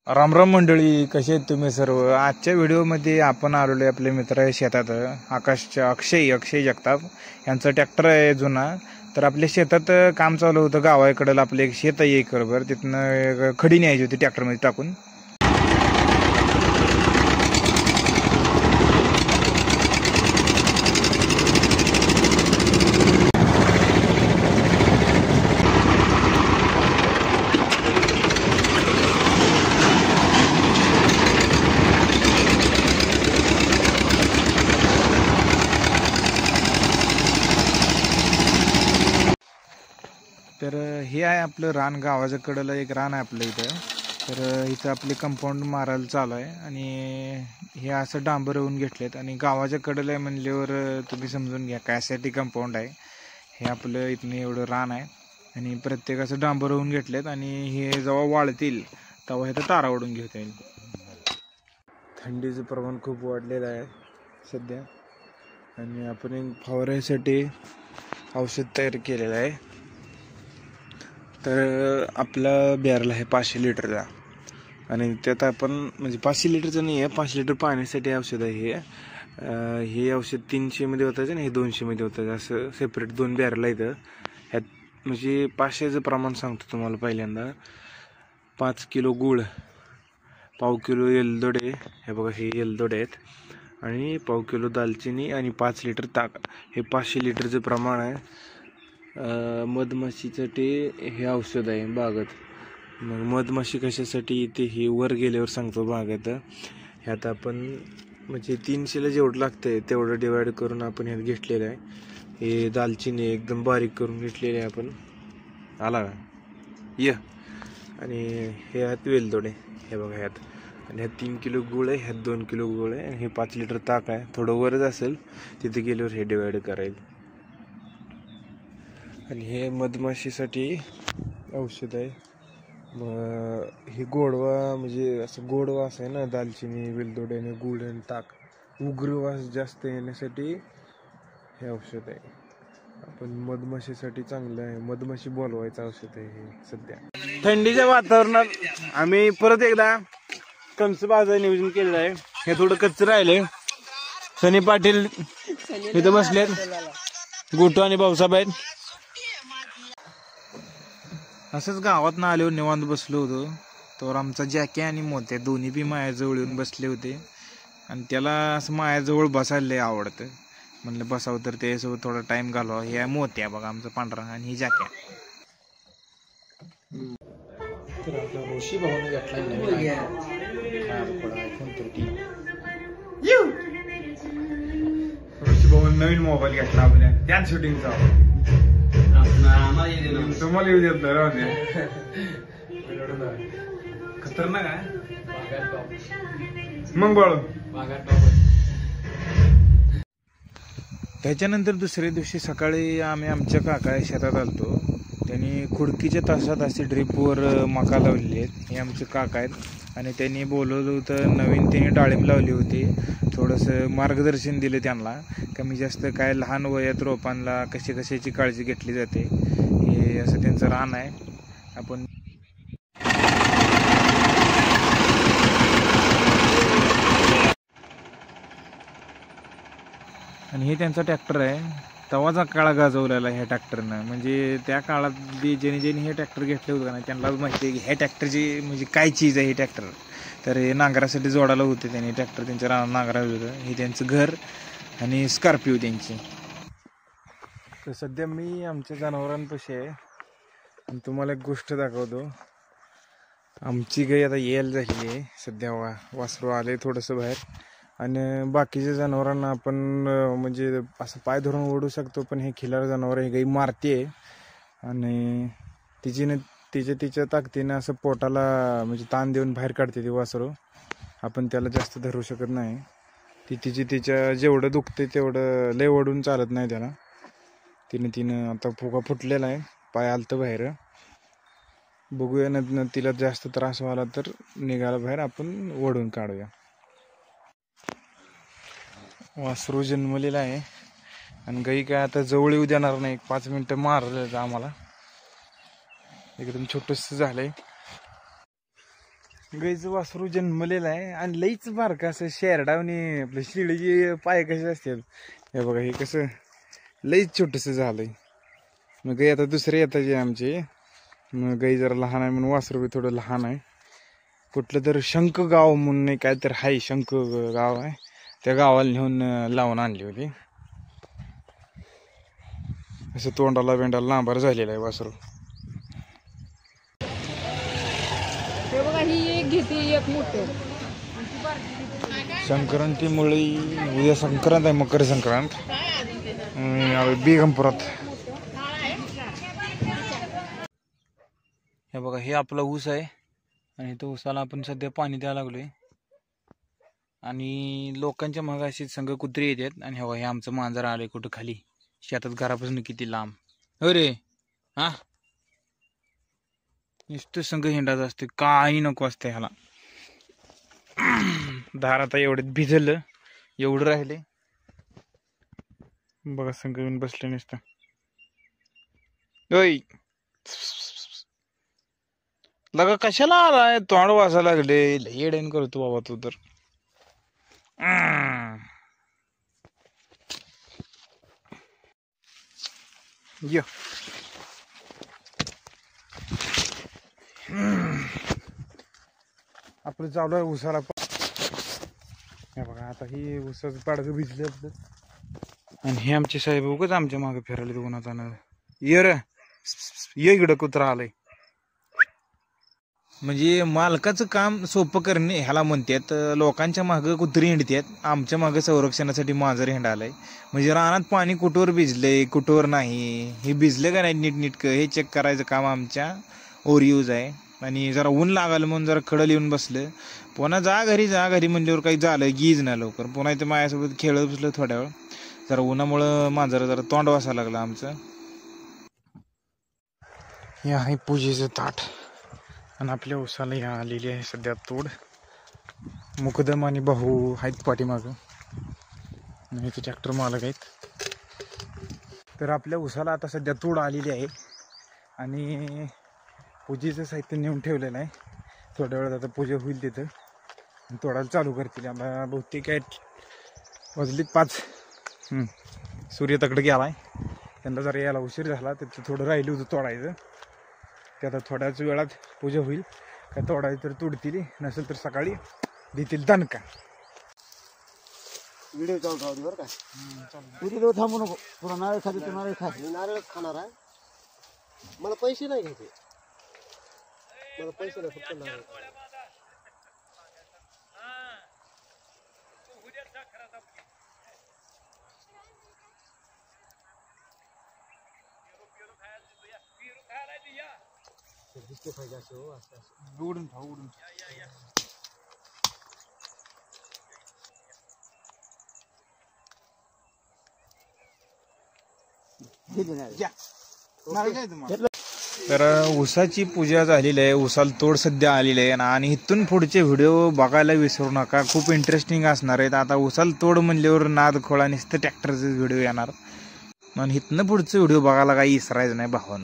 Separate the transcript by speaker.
Speaker 1: राम राम मंडळी, कसे आहेत तुम्ही सर्व। आजच्या व्हिडिओमध्ये आपण आलेलो आपले मित्र शेतात आकाशच्या अक्षय जगताप यांचा ट्रॅक्टर आहे जुना। तर आपल्या शेतात काम चालू होतं, गावाकडे आपलं एक शेत आहे एकरभर, तिथनं खडी न्यायची होती ट्रॅक्टरमध्ये टाकून। तर हे आहे आपलं रान, गावाच्या कडेला एक रान आहे आपलं इथं। तर इथं आपले कंपाऊंड मारायला चालू आहे आणि हे असं डांबर होऊन घेतलेत आणि गावाच्या कडेला आहे म्हणल्यावर तुम्ही समजून घ्या कायसाठी कंपाऊंड आहे। हे आपलं इथनं एवढं रान आहे आणि प्रत्येकाचं डांबर होऊन घेतलेत आणि हे जेव्हा वाळतील तेव्हा इथं तारा ओढून घेता येईल। थंडीचं प्रमाण खूप वाढलेलं आहे सध्या आणि आपण एक फवारण्यासाठी औषध तयार केलेलं आहे। तर आपला बॅरल आहे 500 लिटरचा आणि त्यात आपण म्हणजे 500 लिटरचं नाही आहे, 5 लिटर पाण्यासाठी औषध आहे हे औषध 300 मध्ये होतं आणि हे 200 मध्ये होतं, असं सेपरेट दोन बॅरल आहेत। ह्यात म्हणजे 500चं प्रमाण सांगतो तुम्हाला। पहिल्यांदा 5 किलो गूळ, पाव किलो एलदोडे, हे बघा हे एलदोडे आहेत, आणि पाव किलो दालचिनी आणि 5 लिटर ताक, हे 500 लिटरचं प्रमाण आहे। मधमाशीसाठी हे औषध आहे बागेत। मग मधमाशी कशासाठी येते हे वर गेल्यावर सांगतो बागेत। ह्यात आपण म्हणजे 300ला जेवढं लागतंय तेवढं डिवाइड करून आपण ह्यात घेतलेलं आहे। हे दालचिनी एकदम बारीक करून घेतलेली आहे आपण, आला का आणि हे ह्यात वेलदोडे, हे बघा ह्यात, आणि ह्यात 3 किलो गूळ आहे, ह्यात 2 किलो गूळ आहे, आणि हे 5 लिटर ताक आहे। थोडं वरच असेल तिथे गेल्यावर हे डिवाइड करायचं। आणि हे मधमाशीसाठी औषध आहे। हे गोडवा म्हणजे असं गोडवा असं आहे ना, दालचिनी वेलदोडे आणि गूळ आणि ताक, उग्रवास जास्त येण्यासाठी हे औषध आहे। आपण मधमाशीसाठी चांगलं आहे, मधमाशी बोलवायचं औषध आहे हे। सध्या थंडीच्या वातावरणात आम्ही परत एकदा कंस बाजार नियोजन केलेलं आहे। हे थोडं कच्च राहिले, सनी पाटील इथं बसलेत, गोटू आणि भाऊसाहेब आहेत। असंच गावात ना आल्यावर निवांत बसलो होतो, तर आमचा जॅकी आणि मोत्या दोन्ही बी मायाजवळ येऊन बसले होते आणि त्याला असं मायाजवळ बसायला लय आवडतं। म्हणलं बसावं तर त्याच्यासोबत थोडा टाइम घालवा। हे मोत्या बघा आमचा पांढरा आणि ही जॅक्या। तर आपला ऋषी भाऊने घेतला नवीन आयफोन 13। ऋषी भाऊने नवीन मोबाईल घेतला आपल्या, त्याच शूटिंगचा तुम्हाला येऊ देत खतरनाक आहे मग बाळू। त्याच्यानंतर दुसऱ्या दिवशी सकाळी आम्ही आमच्या काका शेतात आलतो। त्यांनी खुडकीच्या तासात अशी ड्रिपवर मका लावलेली आहेत, हे आमचे काका आहेत। आणि त्यांनी बोलवलं होतं, नवीन त्यांनी डाळिंब लावली होती, थोडंसं मार्गदर्शन दिलं त्यांना, कमी जास्त काय लहान वयात रोपांना कशाची काळजी घेतली जाते हे असं त्यांचं रान आहे। आपण आणि हे त्यांचा ट्रॅक्टर आहे, तवाचा काळ गाजवलेला ह्या ट्रॅक्टरनं। म्हणजे त्या काळात ज्याने हे ट्रॅक्टर घेतले होते ना त्यांना माहिती आहे की ह्या ट्रॅक्टरची म्हणजे काय चीज आहे हे ट्रॅक्टर। तर हे नांगरासाठी जोडायला होते त्यांनी ट्रॅक्टर, त्यांच्या रानात नांगरायला होतं। हे त्यांचं घर आणि स्कॉर्पिओ त्यांची। तर सध्या मी आमच्या जनावरांपाशी आहे आणि तुम्हाला एक गोष्ट दाखवतो। आमची गाय आता यायला झाली आहे सध्या, वासरू आले थोडंसं बाहेर, आणि बाकीच्या जनावरांना आपण म्हणजे असं पाय धरून ओढू शकतो, पण हे खिलार जनावर हे गाई मारते आणि तिच्या ताकदीनं असं पोटाला म्हणजे ताण देऊन बाहेर काढते ती वासरू। आपण त्याला जास्त धरू शकत नाही, तिच्या जेवढं दुखते तेवढं लय ओढून चालत नाही त्याला। तिनं आता फुगा फुटलेला आहे, पाय आलतं बाहेर, बघूया ना तिला जास्त त्रास व्हायला तर निघाला बाहेर, आपण ओढून काढूया। वासरू जन्मलेला आहे आणि गाई काय आता जवळ येऊ देणार नाही, 5 मिनिटं मारलं आम्हाला, एकदम छोटंसं झालंय। गाईचं वासरू जन्मलेलं आहे आणि लईच बारका असं शेरडावणी आपल्या शिडीचे पाय कसे असतात हे बघा. हे कसं लईच छोटंसं झालंय. मग गाई आता दुसरे येतात आमचे. मग गाई जरा लहान आहे म्हणून वासरू बी थोडं लहान आहे. कुठलं तर शंख गाव म्हणून नाही काय तर हाय, शंख गाव आहे, त्या गावाला नेऊन लावून आणली होती. असं तोंडाला बेंडाला लांबार झालेला आहे वासरू.
Speaker 2: ही एक घेते एक मोठं.
Speaker 1: संक्रांतीमुळे उद्या संक्रांत आहे, मकर संक्रांत. बेगमपुरात हे बघा, हे आपला ऊस आहे आणि तो ऊसाला आपण सध्या पाणी द्यायला लागलोय. आणि लोकांच्या मग अशी संघ कुत्री येतात. आणि हे आमचं मांजर आलंय कुठं खाली शेतात, घरापासून किती लांब. अरे हा, नुसतं संघ हिंडाचं असते, काही नको असते ह्याला. धार आता एवढ्यात भिजलं, एवढं राहिले बघा. संघ येऊन बसले नुसतं. ओय लगा कशाला आलाय, तोंड वाजायला लागले. येडेन करतो बाबा तू तर. यो आपलं चालू आहे उसाला. हे बघा आता ही उसाचं पाडगं भिजलं आपलं. आणि हे आमचे साहेब उगाच आमच्या मागे फिरायला दोन आता ना. ये रे ये इकडं कुत्रा आलंय. म्हणजे मालकाचं काम सोपं करणे ह्याला म्हणतात. लोकांच्या मागं कुत्री हिंडतात, आमच्या मागं संरक्षणासाठी मांजर हिंडालय. म्हणजे रानात पाणी कुठवर भिजलंय कुठवर नाही, हे भिजलं का नाही नीटनीटकं हे चेक करायचं काम आमच्या ओरियूज आहे. आणि जरा ऊन लागायला म्हणून जरा खडल येऊन बसलं. पुन्हा जा घरी म्हणल्यावर काही झालं गीज ना लवकर. पुन्हा इथं माझ्यासोबत खेळत बसलं थोड्या वेळ. जरा उन्हामुळं मांजर जरा तोंड वासायला लागलं आमचं. हे आहे पूजेचं ताट. आणि आपल्या उसाला ह्या आलेली आहे सध्या तोड. मुकदम आणि भाऊ आहेत पाठीमागं, नाही ते ट्रॅक्टर मालक आहेत. तर आपल्या उसाला आता सध्या तोड आलेली आहे आणि पूजेचं साहित्य नेऊन ठेवलेलं आहे. थोड्या वेळात आता पूजा होईल तिथं, तोडायला चालू करतील. आम्हाला बहुतेक काय वाजलीत 5. सूर्य तकडं गेलाय. त्यांना जरा यायला उशीर झाला, त्याचं थोडं राहिलं होतं तोडायचं. ते आता थोड्याच वेळात पूजा होईल. काय तोडायचं तर तोडतील, नसेल तर सकाळी देतील दणका.
Speaker 3: व्हिडिओ चालू राहू दे बरं का. तुझी जवळ थांबू नको. तुला नारळ खाते, तू नारळ खा. मी नारळच खाणार आहे. मला पैसे नाही घ्यायचे, मला पैसे नाही, फक्त नारळ. दिसते पाहिजे असे हो, असं
Speaker 1: उडून खा उडून. तर उसाची पूजा झालेली आहे, उसाला तोड सध्या आलेली आहे. आणि इथून पुढचे व्हिडिओ बघायला विसरू नका, खूप इंटरेस्टिंग असणार आहेत. आता उसाला तोड म्हणल्यावर नाद खोळा नुसतं ट्रॅक्टरचे व्हिडिओ येणार. मग इथनं पुढचे व्हिडिओ बघायला काही इसरायचं नाही भावांनो.